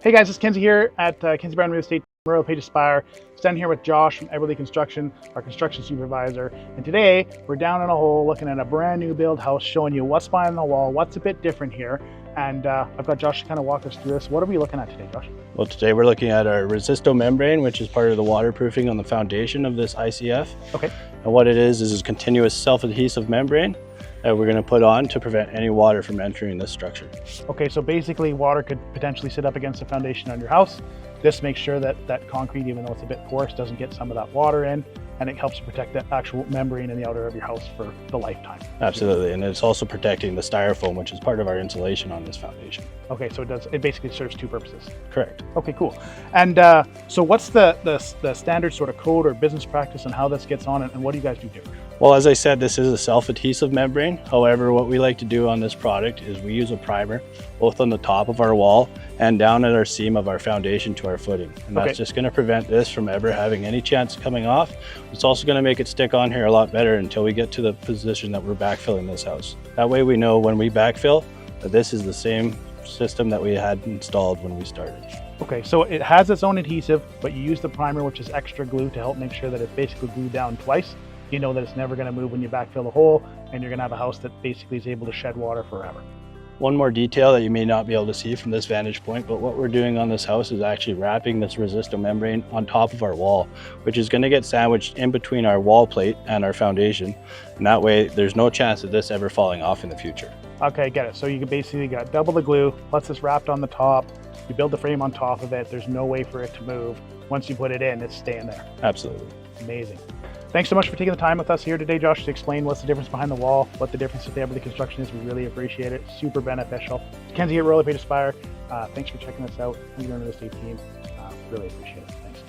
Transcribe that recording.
Hey guys, it's Kenzie here at Kenzie Brown Real Estate, Royal LePage Aspire. Standing here with Josh from Everly Construction, our construction supervisor. And today we're down in a hole looking at a brand new build house, showing you what's behind the wall, what's a bit different here. And I've got Josh to kind of walk us through this. What are we looking at today, Josh? Well, today we're looking at our Resisto membrane, which is part of the waterproofing on the foundation of this ICF. Okay. And what it is a continuous self-adhesive membrane that we're going to put on to prevent any water from entering this structure. Okay, so basically water could potentially sit up against the foundation on your house. This makes sure that that concrete, even though it's a bit porous, doesn't get some of that water in, and it helps to protect that actual membrane in the outer of your house for the lifetime. Absolutely, and it's also protecting the styrofoam, which is part of our insulation on this foundation. Okay, so it basically serves two purposes. Correct. Okay, cool. And so what's the standard sort of code or business practice and how this gets on, and what do you guys do different? Well, as I said, this is a self-adhesive membrane. However, what we like to do on this product is we use a primer both on the top of our wall and down at our seam of our foundation to our footing. And that's just going to prevent this from ever having any chance of coming off. It's also going to make it stick on here a lot better until we get to the position that we're backfilling this house. That way we know when we backfill that this is the same system that we had installed when we started. Okay, so it has its own adhesive, but you use the primer, which is extra glue, to help make sure that it's basically glued down twice. You know that it's never going to move when you backfill the hole, and you're going to have a house that basically is able to shed water forever. One more detail that you may not be able to see from this vantage point, but what we're doing on this house is actually wrapping this Resisto membrane on top of our wall, which is going to get sandwiched in between our wall plate and our foundation. And that way there's no chance of this ever falling off in the future. Okay, get it. So you basically got double the glue, plus it's wrapped on the top. You build the frame on top of it. There's no way for it to move. Once you put it in, it's staying there. Absolutely. Amazing. Thanks so much for taking the time with us here today, Josh, to explain what's the difference behind the wall, what the difference with the Everly Construction is. We really appreciate it. Super beneficial. Kenzie at Royal LePage Aspire. Thanks for checking us out. We're on the real estate team. Really appreciate it. Thanks.